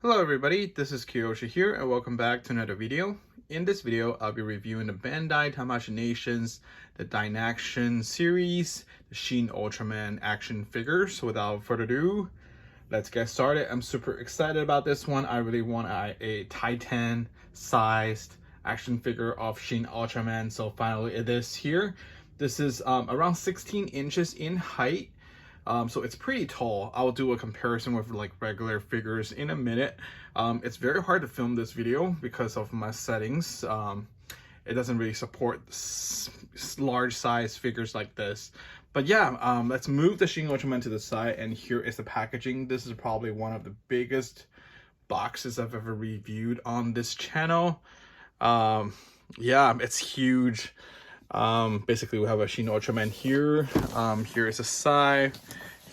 Hello everybody, this is Kiyoshi here and welcome back to another video. In this video, I'll be reviewing the Bandai Tamashii the Dynaction series, the Shin Ultraman action figures. So without further ado, let's get started. I'm super excited about this one. I really want a Titan sized action figure of Shin Ultraman. So finally it is here. This is around 16 inches in height. So it's pretty tall. I'll do a comparison with like regular figures in a minute. It's very hard to film this video because of my settings. It doesn't really support large size figures like this. But yeah, let's move the Shin Ultraman to the side, and here is the packaging. This is probably one of the biggest boxes I've ever reviewed on this channel. Yeah, it's huge. Basically we have a Shin Ultraman here. Here is the side,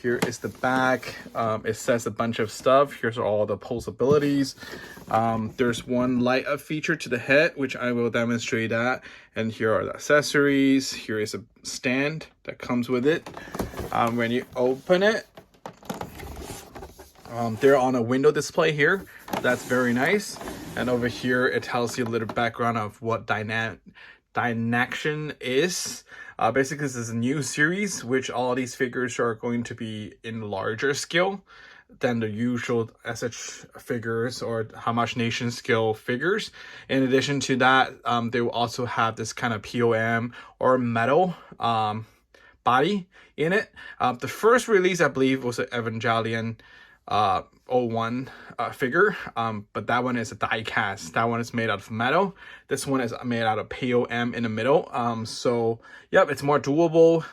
here is the back. It says a bunch of stuff. Here's all the pulse abilities. There's one light up feature to the head, which I will demonstrate that. And here are the accessories. Here is a stand that comes with it. When you open it, they're on a window display here. That's very nice. And over here it tells you a little background of what Dynaction is. Basically, this is a new series, which all these figures are going to be in larger scale than the usual SH figures or Tamashii scale figures. In addition to that, they will also have this kind of POM or metal body in it. The first release, I believe, was an Evangelion 01 figure, but that one is a die cast. That one is made out of metal. This one is made out of POM in the middle. So yep, it's more doable,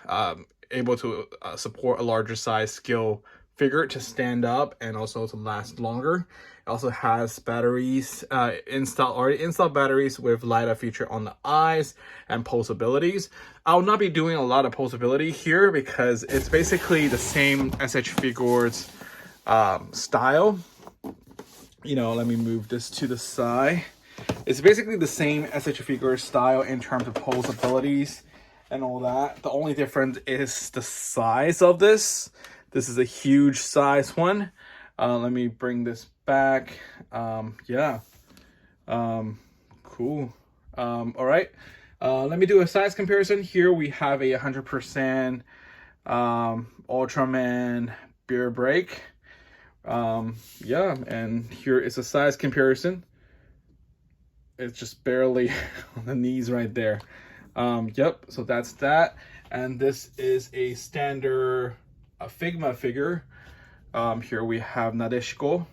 able to support a larger size scale figure to stand up and also to last longer. It also has batteries, already installed batteries with LiDAR feature on the eyes and pulse abilities. I'll not be doing a lot of pulse ability here because it's basically the same SH figures style. You know, let me move this to the side. It's basically the same SH figure style in terms of pulse abilities and all that. The only difference is the size of this. This is a huge size one. Let me bring this back. Yeah. Cool. All right. Let me do a size comparison. Here we have a 100% Ultraman beer break. Yeah, and here is a size comparison. It's just barely on the knees right there. Yep, so that's that. And this is a standard Figma figure. Here we have Nadeshiko,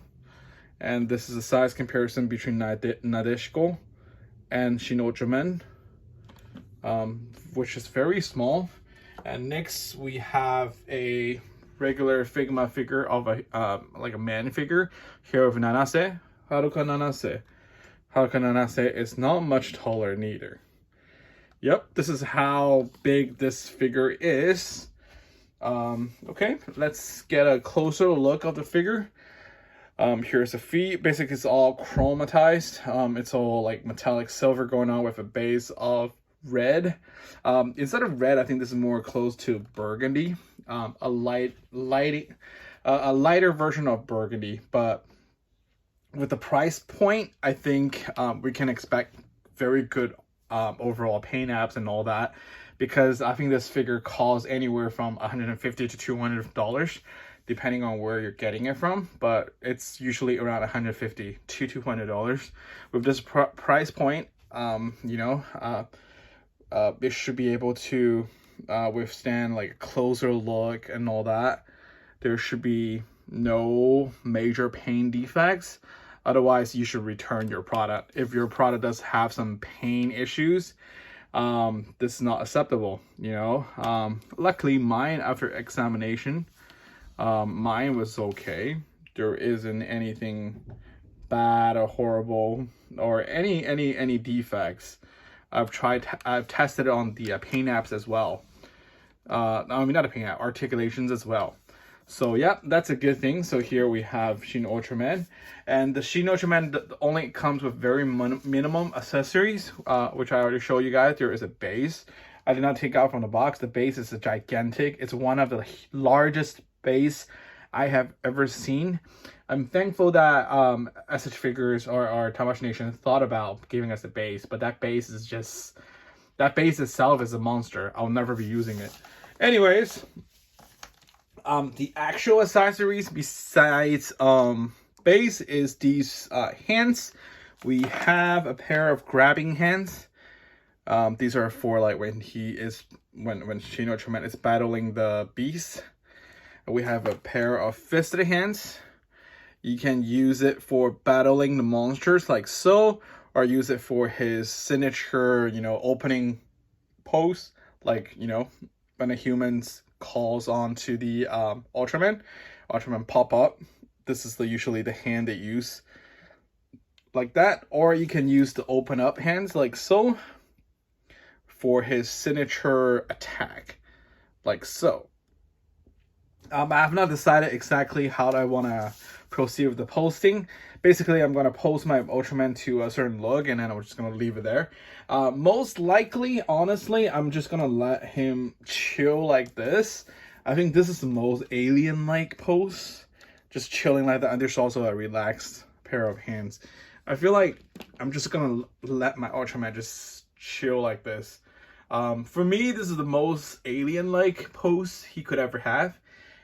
and this is a size comparison between Nadeshiko and Shin Ultraman, which is very small. And next we have a regular Figma figure of a like a man figure here of Nanase. Haruka Nanase. Haruka Nanase is not much taller neither. Yep, this is how big this figure is. Okay, let's get a closer look of the figure. Here's the feet. Basically, it's all chromatized. It's all like metallic silver going on with a base of red. Instead of red, I think this is more close to burgundy. A lighter version of burgundy, but with the price point, I think we can expect very good overall paint apps and all that, because I think this figure costs anywhere from $150 to $200 depending on where you're getting it from, but it's usually around $150 to $200. With this price point, you know, it should be able to withstand like a closer look and all that. There should be no major paint defects. Otherwise, you should return your product. If your product does have some paint issues, this is not acceptable, you know. Luckily mine, after examination, mine was okay. There isn't anything bad or horrible or any defects. I've tested it on the paint apps as well. I mean, not a paint app, Articulations as well. So yeah, that's a good thing. So here we have Shin Ultraman, and the Shin Ultraman only comes with very minimum accessories, which I already showed you guys. There is a base. I did not take out from the box. The base is a gigantic. It's one of the largest base I have ever seen. I'm thankful that SH Figures or Tamashii Nation thought about giving us a base, but that base is just, that base itself is a monster. I'll never be using it. Anyways, the actual accessories besides base is these hands. We have a pair of grabbing hands. These are for like when Shin Ultraman is battling the beast. We have a pair of fisted hands. You can use it for battling the monsters like so, or use it for his signature, opening pose, like, when a human calls on to the Ultraman pop up. This is usually the hand they use like that, or you can use the open up hands like so for his signature attack, like so. I have not decided exactly how I want to proceed with the posting. Basically, I'm going to post my Ultraman to a certain look, and then I'm just going to leave it there. Most likely, honestly, I'm just going to let him chill like this. I think this is the most alien-like pose. Just chilling like that, and there's also a relaxed pair of hands. I feel like I'm just going to let my Ultraman just chill like this. For me, this is the most alien-like pose he could ever have.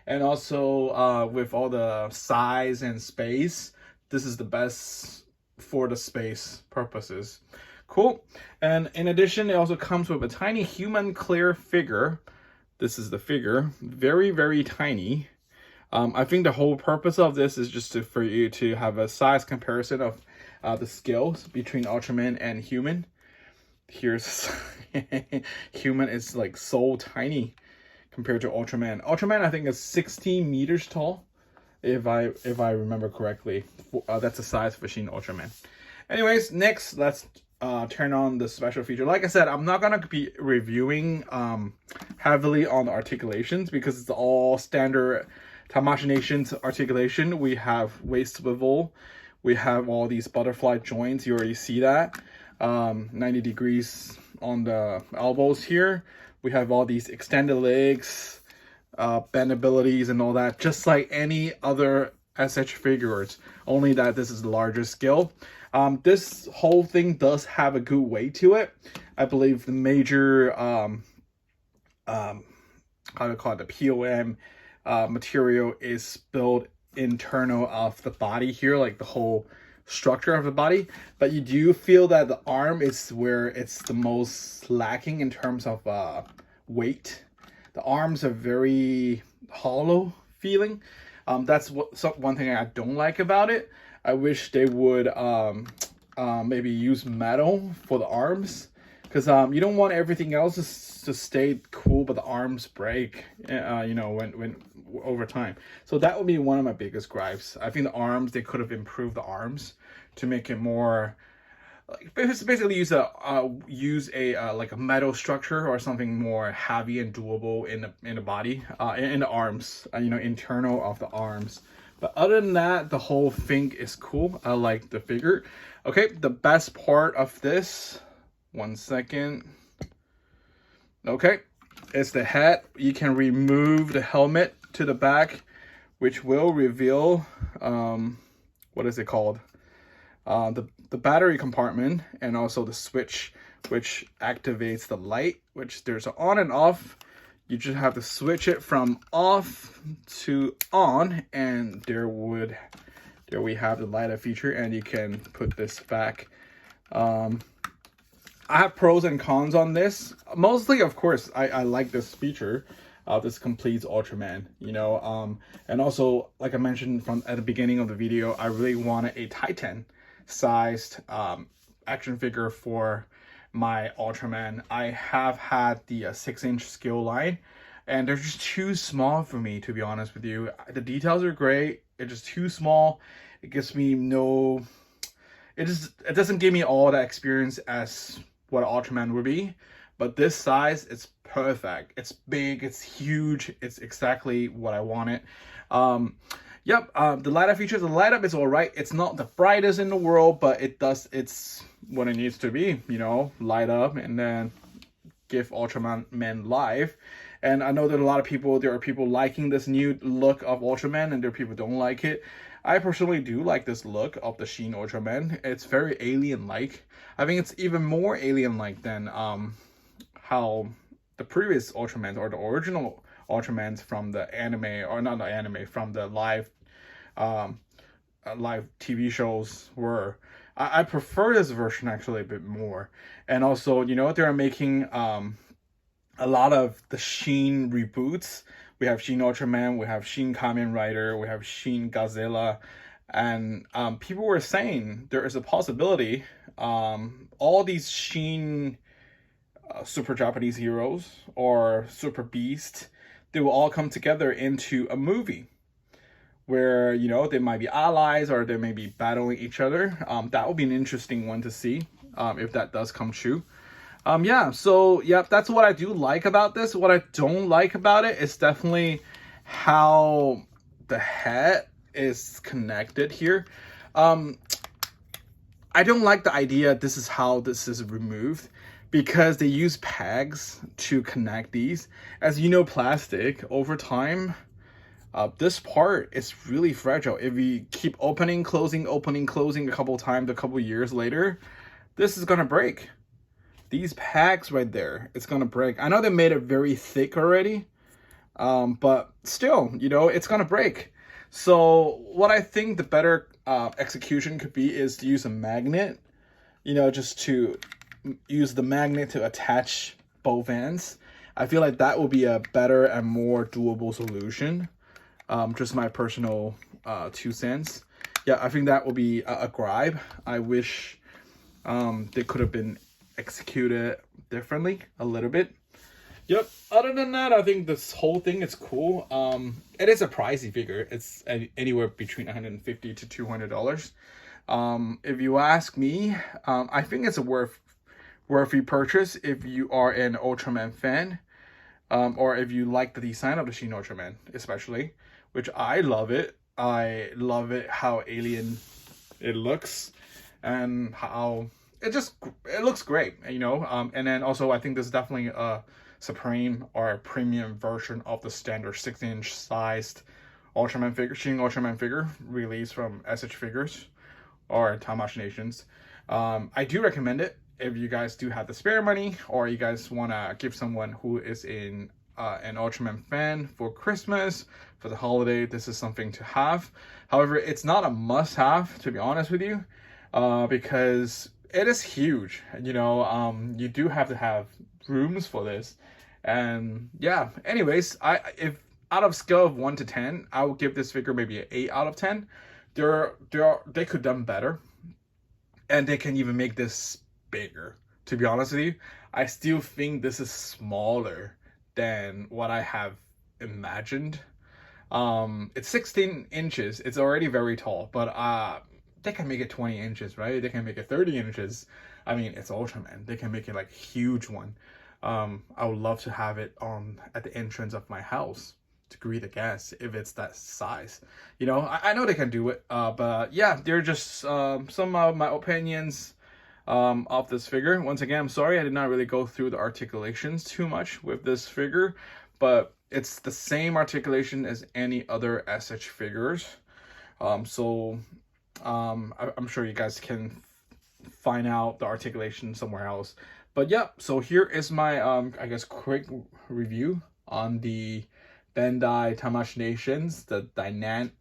And also, with all the size and space, this is the best for the space purposes. Cool. And in addition, it also comes with a tiny human clear figure. This is the figure. Very, very tiny. I think the whole purpose of this is just for you to have a size comparison of the scales between Ultraman and human. Here's human is like so tiny compared to Ultraman. Ultraman, I think, is 16 meters tall, if I remember correctly. That's the size for Shin Ultraman. Anyways, next, let's turn on the special feature. Like I said, I'm not gonna be reviewing heavily on the articulations because it's all standard Tamashii Nation's articulation. We have waist swivel. We have all these butterfly joints. You already see that. 90 degrees on the elbows here. We have all these extended legs, bendabilities and all that, just like any other SH figures, only that this is the larger scale. This whole thing does have a good weight to it. I believe the major, how to call it, the POM material is built internal of the body here, like the whole structure of the body, but you do feel that the arm is where it's the most lacking in terms of weight. The arms are very hollow feeling. That's one thing I don't like about it. I wish they would maybe use metal for the arms, because you don't want everything else to stay cool, but the arms break, when over time. So that would be one of my biggest gripes. I think the arms, they could have improved the arms to make it more, like, basically use a like a metal structure or something more heavy and doable in the body, in the arms, internal of the arms. But other than that, the whole thing is cool. I like the figure. Okay, the best part of this, one second. Okay, it's the head. You can remove the helmet to the back, which will reveal, what is it called? The battery compartment, and also the switch, which activates the light, which there's an on and off. You just have to switch it from off to on, and there we have the light up feature, and you can put this back. I have pros and cons on this. Mostly, of course, I like this feature. This completes Ultraman, and also, like I mentioned at the beginning of the video, I really wanted a Titan sized action figure for my Ultraman. I have had the 6-inch scale line, and they're just too small for me, to be honest with you. The details are great. It's just too small. It gives me no, it doesn't give me all that experience as what Ultraman would be. But this size, it's perfect. It's big, it's huge, it's exactly what I wanted. The light up features, the light up is all right. It's not the brightest in the world, but it's what it needs to be, light up and then give Ultraman life. And I know that there are people liking this new look of Ultraman, and there are people who don't like it. I personally do like this look of the Shin Ultraman. It's very alien-like. I think it's even more alien-like than how the previous Ultramans or the original Ultramans from the anime, or not the anime, from the live live TV shows were. I prefer this version actually a bit more. And also, you know, they're making a lot of the Shin reboots. We have Shin Ultraman, we have Shin Kamen Rider, we have Shin Godzilla, and people were saying there is a possibility all these Shin super Japanese heroes or super beast, they will all come together into a movie where, you know, they might be allies or they may be battling each other. That would be an interesting one to see if that does come true. Yeah, so yeah, that's what I do like about this. What I don't like about it is definitely how the head is connected here. I don't like the idea this is how this is removed, because they use pegs to connect these. As you know, plastic over time, this part is really fragile. If we keep opening, closing a couple times, a couple years later, this is gonna break. These pegs right there, it's gonna break. I know they made it very thick already, but still, you know, it's gonna break. So what I think the better execution could be is to use a magnet, you know, just to use the magnet to attach both ends. I feel like that will be a better and more doable solution. Just my personal 2 cents. Yeah, I think that will be a gripe. I wish they could have been executed differently a little bit. Yep, other than that, I think this whole thing is cool. It is a pricey figure. It's anywhere between $150 to $200. If you ask me, I think it's a worthy purchase if you are an Ultraman fan, or if you like the design of the Shin Ultraman, especially, which I love it. I love it how alien it looks, and how it looks great, you know. And then also, I think this is definitely a supreme or a premium version of the standard 6-inch sized Ultraman figure, Shin Ultraman figure released from SH Figures or Tamashii Nations. I do recommend it if you guys do have the spare money, or you guys want to give someone who is an Ultraman fan for Christmas, for the holiday. This is something to have. However, it's not a must-have, to be honest with you, because it is huge. You know, you do have to have rooms for this. And yeah, anyways, if out of scale of 1 to 10, I would give this figure maybe an 8 out of 10. They could done better, and they can even make this bigger. To be honest with you, I still think this is smaller than what I have imagined. It's 16 inches. It's already very tall, but they can make it 20 inches, right? They can make it 30 inches. I mean, it's Ultraman. They can make it like a huge one. I would love to have it at the entrance of my house to greet a guest if it's that size. You know, I know they can do it, but yeah, they're just some of my opinions of this figure. Once again, I'm sorry I did not really go through the articulations too much with this figure, but it's the same articulation as any other SH figures. I'm sure you guys can find out the articulation somewhere else. But yeah, so here is my I guess quick review on the Bandai Tamashii Nations, the Dynaction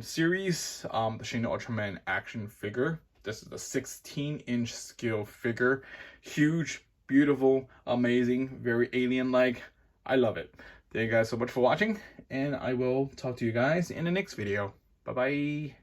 series, the Shin Ultraman action figure. This is the 16-inch scale figure. Huge, beautiful, amazing, very alien-like. I love it. Thank you guys so much for watching, and I will talk to you guys in the next video. Bye-bye.